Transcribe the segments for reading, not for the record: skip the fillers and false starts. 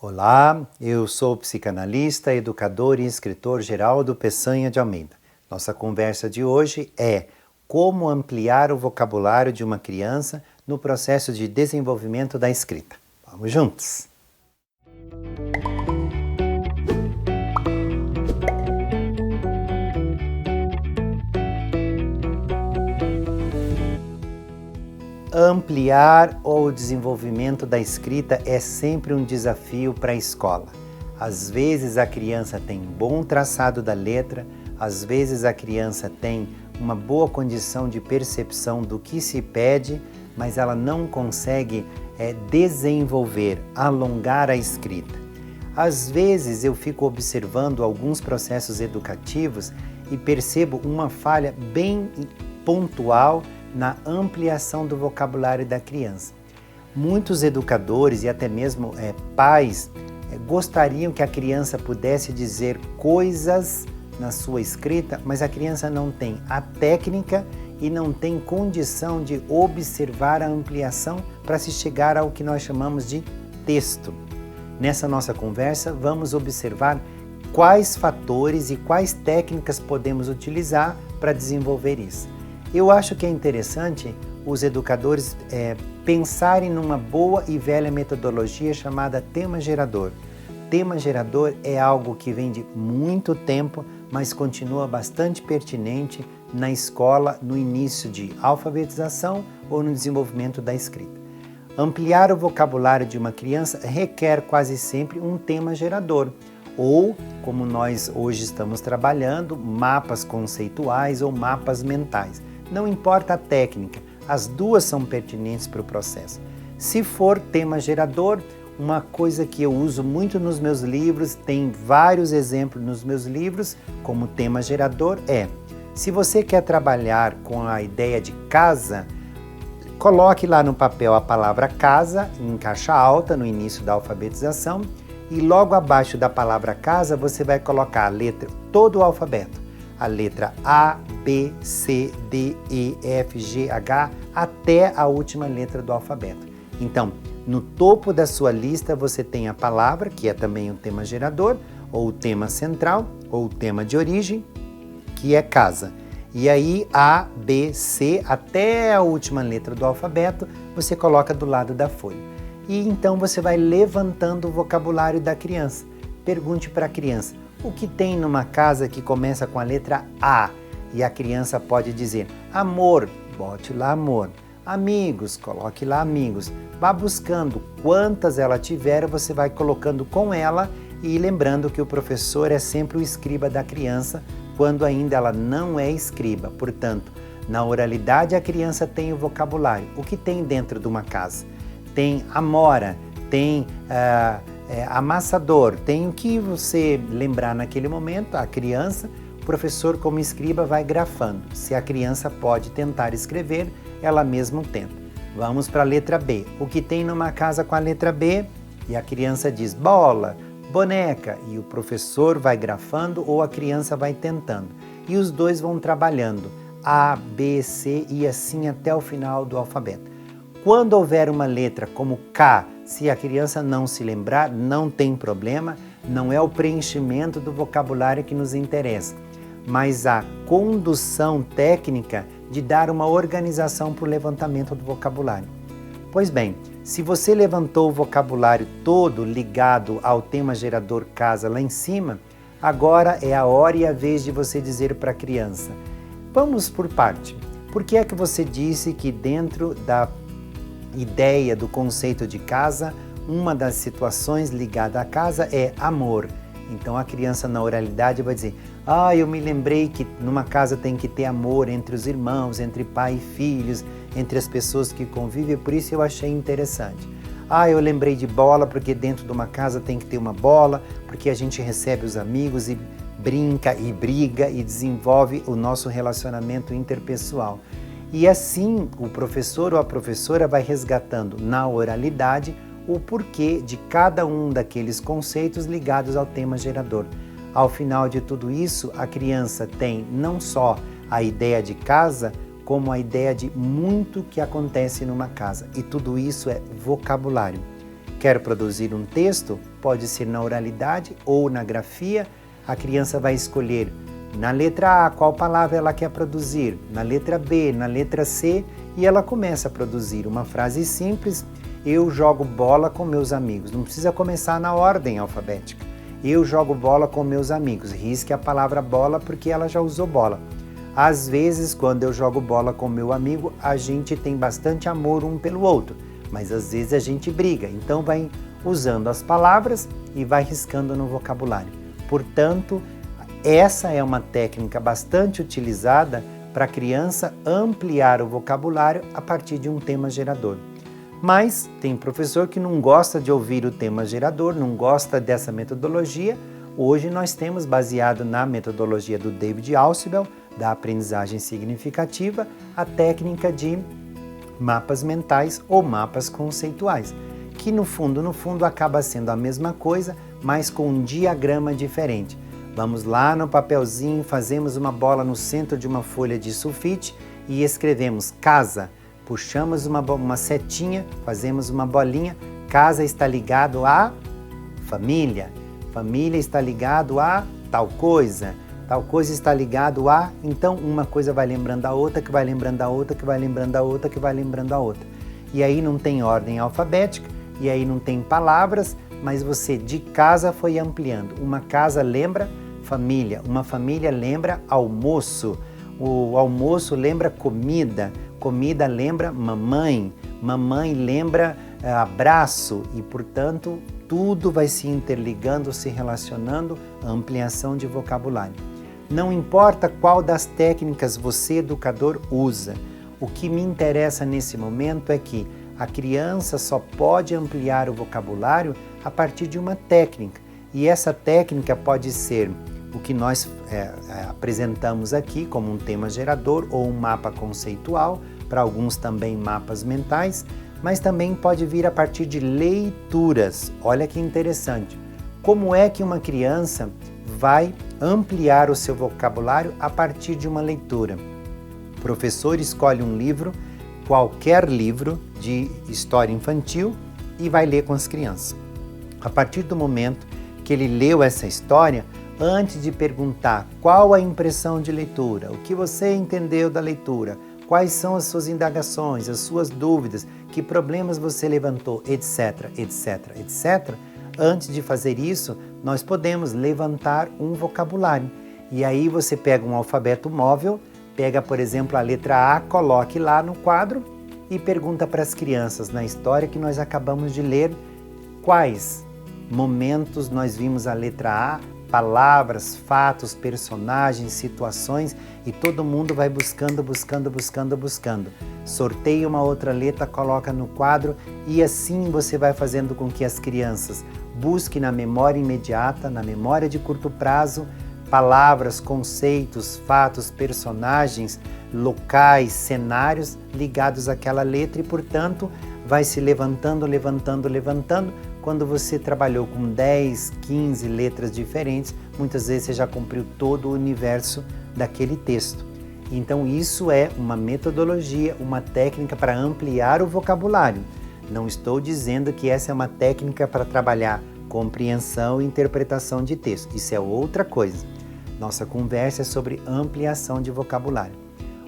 Olá, eu sou o psicanalista, educador e escritor Geraldo Peçanha de Almeida. Nossa conversa de hoje é como ampliar o vocabulário de uma criança no processo de desenvolvimento da escrita. Vamos juntos! Ampliar o desenvolvimento da escrita é sempre um desafio para a escola. Às vezes a criança tem bom traçado da letra, às vezes a criança tem uma boa condição de percepção do que se pede, mas ela não consegue desenvolver, alongar a escrita. Às vezes eu fico observando alguns processos educativos e percebo uma falha bem pontual na ampliação do vocabulário da criança. Muitos educadores e até mesmo pais gostariam que a criança pudesse dizer coisas na sua escrita, mas a criança não tem a técnica e não tem condição de observar a ampliação para se chegar ao que nós chamamos de texto. Nessa nossa conversa, vamos observar quais fatores e quais técnicas podemos utilizar para desenvolver isso. Eu acho que é interessante os educadores pensarem numa boa e velha metodologia chamada tema gerador. Tema gerador é algo que vem de muito tempo, mas continua bastante pertinente na escola no início de alfabetização ou no desenvolvimento da escrita. Ampliar o vocabulário de uma criança requer quase sempre um tema gerador, ou, como nós hoje estamos trabalhando, mapas conceituais ou mapas mentais. Não importa a técnica, as duas são pertinentes para o processo. Se for tema gerador, uma coisa que eu uso muito nos meus livros, tem vários exemplos nos meus livros, como tema gerador se você quer trabalhar com a ideia de casa, coloque lá no papel a palavra casa, em caixa alta, no início da alfabetização, e logo abaixo da palavra casa você vai colocar a letra, todo o alfabeto. A letra A, B, C, D, E, F, G, H, até a última letra do alfabeto. Então, no topo da sua lista você tem a palavra, que é também o tema gerador, ou o tema central, ou o tema de origem, que é casa. E aí, A, B, C, até a última letra do alfabeto, você coloca do lado da folha. E então você vai levantando o vocabulário da criança. Pergunte para a criança, o que tem numa casa que começa com a letra A? E a criança pode dizer, amor, bote lá amor. Amigos, coloque lá amigos. Vá buscando quantas ela tiver, você vai colocando com ela e lembrando que o professor é sempre o escriba da criança quando ainda ela não é escriba. Portanto, na oralidade a criança tem o vocabulário. O que tem dentro de uma casa? Tem amora, tem amassador, tem o que você lembrar naquele momento, a criança, o professor como escriba vai grafando. Se a criança pode tentar escrever, ela mesma tenta. Vamos para a letra B. O que tem numa casa com a letra B? E a criança diz bola, boneca, e o professor vai grafando ou a criança vai tentando. E os dois vão trabalhando, A, B, C e assim até o final do alfabeto. Quando houver uma letra como K, se a criança não se lembrar, não tem problema, não é o preenchimento do vocabulário que nos interessa, mas a condução técnica de dar uma organização para o levantamento do vocabulário. Pois bem, se você levantou o vocabulário todo ligado ao tema gerador casa lá em cima, agora é a hora e a vez de você dizer para a criança, vamos por parte. Por que é que você disse que dentro da ideia do conceito de casa, uma das situações ligada à casa é amor. Então a criança na oralidade vai dizer, eu me lembrei que numa casa tem que ter amor entre os irmãos, entre pai e filhos, entre as pessoas que convivem, por isso eu achei interessante. Eu lembrei de bola porque dentro de uma casa tem que ter uma bola, porque a gente recebe os amigos e brinca e briga e desenvolve o nosso relacionamento interpessoal. E assim o professor ou a professora vai resgatando na oralidade o porquê de cada um daqueles conceitos ligados ao tema gerador. Ao final de tudo isso, a criança tem não só a ideia de casa, como a ideia de muito que acontece numa casa. E tudo isso é vocabulário. quer produzir um texto, pode ser na oralidade ou na grafia. A criança vai escolher na letra A qual palavra ela quer produzir, na letra B, na letra C, e ela começa a produzir uma frase simples: eu jogo bola com meus amigos. Não precisa começar na ordem alfabética. Eu jogo bola com meus amigos. Risque a palavra bola porque ela já usou bola. Às vezes, quando eu jogo bola com meu amigo, a gente tem bastante amor um pelo outro, mas às vezes a gente briga. Então vai usando as palavras e vai riscando no vocabulário. Portanto, essa é uma técnica bastante utilizada para a criança ampliar o vocabulário a partir de um tema gerador. Mas tem professor que não gosta de ouvir o tema gerador, não gosta dessa metodologia. Hoje nós temos, baseado na metodologia do David Ausubel, da aprendizagem significativa, a técnica de mapas mentais ou mapas conceituais, que no fundo acaba sendo a mesma coisa, mas com um diagrama diferente. Vamos lá no papelzinho, fazemos uma bola no centro de uma folha de sulfite e escrevemos casa. Puxamos uma setinha, fazemos uma bolinha. Casa está ligado a família. Família está ligado a tal coisa. Tal coisa está ligado a... Então, uma coisa vai lembrando a outra, que vai lembrando a outra, que vai lembrando a outra, que vai lembrando a outra. E aí não tem ordem alfabética, e aí não tem palavras, mas você de casa foi ampliando. Uma casa lembra família, uma família lembra almoço, o almoço lembra comida, comida lembra mamãe, mamãe lembra abraço e, portanto, tudo vai se interligando, se relacionando, ampliação de vocabulário. Não importa qual das técnicas você, educador, usa. O que me interessa nesse momento é que a criança só pode ampliar o vocabulário a partir de uma técnica. E essa técnica pode ser o que nós apresentamos aqui como um tema gerador ou um mapa conceitual, para alguns também mapas mentais, mas também pode vir a partir de leituras. Olha que interessante. Como é que uma criança vai ampliar o seu vocabulário a partir de uma leitura? O professor escolhe um livro, qualquer livro de história infantil, e vai ler com as crianças. A partir do momento que ele leu essa história, antes de perguntar qual a impressão de leitura, o que você entendeu da leitura, quais são as suas indagações, as suas dúvidas, que problemas você levantou, etc, etc, etc. Antes de fazer isso, nós podemos levantar um vocabulário. E aí você pega um alfabeto móvel, pega, por exemplo, a letra A, coloque lá no quadro e pergunta para as crianças, na história que nós acabamos de ler, quais momentos nós vimos a letra A, palavras, fatos, personagens, situações, e todo mundo vai buscando. Sorteia uma outra letra, coloca no quadro e assim você vai fazendo com que as crianças busquem na memória imediata, na memória de curto prazo, palavras, conceitos, fatos, personagens, locais, cenários ligados àquela letra e, portanto, vai se levantando. Quando você trabalhou com 10, 15 letras diferentes, muitas vezes você já cumpriu todo o universo daquele texto. Então isso é uma metodologia, uma técnica para ampliar o vocabulário. Não estou dizendo que essa é uma técnica para trabalhar compreensão e interpretação de texto. Isso é outra coisa. Nossa conversa é sobre ampliação de vocabulário.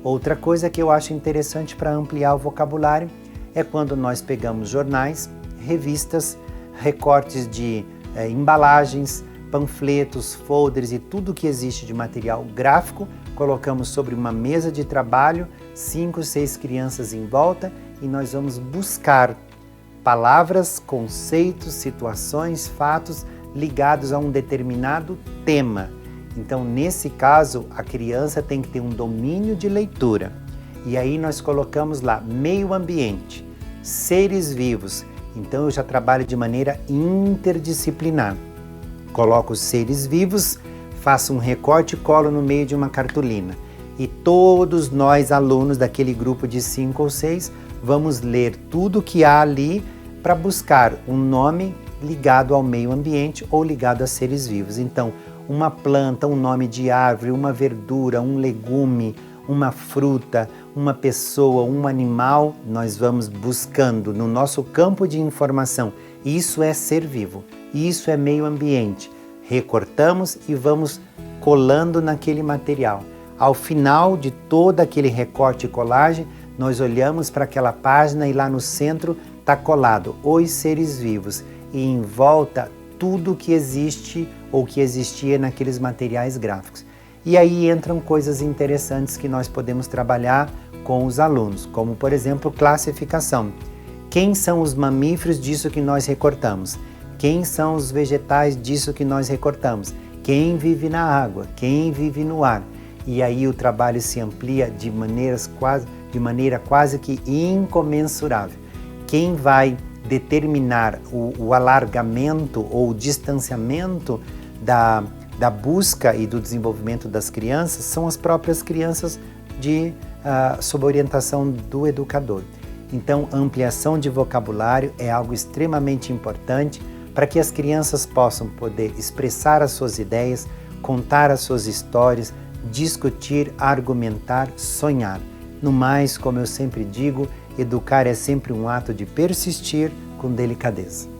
Outra coisa que eu acho interessante para ampliar o vocabulário é quando nós pegamos jornais, revistas, recortes de embalagens, panfletos, folders e tudo que existe de material gráfico, colocamos sobre uma mesa de trabalho, 5, 6 crianças em volta e nós vamos buscar palavras, conceitos, situações, fatos ligados a um determinado tema. Então, nesse caso, a criança tem que ter um domínio de leitura. E aí nós colocamos lá meio ambiente, seres vivos. Então eu já trabalho de maneira interdisciplinar. Coloco os seres vivos, faço um recorte e colo no meio de uma cartolina. E todos nós, alunos daquele grupo de 5 ou 6, vamos ler tudo que há ali para buscar um nome ligado ao meio ambiente ou ligado a seres vivos. Então, uma planta, um nome de árvore, uma verdura, um legume, uma fruta, uma pessoa, um animal, nós vamos buscando no nosso campo de informação Isso é ser vivo, isso é meio ambiente. Recortamos e vamos colando naquele material. Ao final de todo aquele recorte e colagem, nós olhamos para aquela página e lá no centro está colado os seres vivos e em volta tudo que existe ou que existia naqueles materiais gráficos. E aí entram coisas interessantes que nós podemos trabalhar com os alunos, como por exemplo classificação. Quem são os mamíferos disso que nós recortamos? Quem são os vegetais disso que nós recortamos? Quem vive na água? Quem vive no ar? E aí o trabalho se amplia de maneira quase que incomensurável. Quem vai determinar o alargamento ou o distanciamento da busca e do desenvolvimento das crianças são as próprias crianças sob orientação do educador. Então, a ampliação de vocabulário é algo extremamente importante para que as crianças possam poder expressar as suas ideias, contar as suas histórias, discutir, argumentar, sonhar. No mais, como eu sempre digo, educar é sempre um ato de persistir com delicadeza.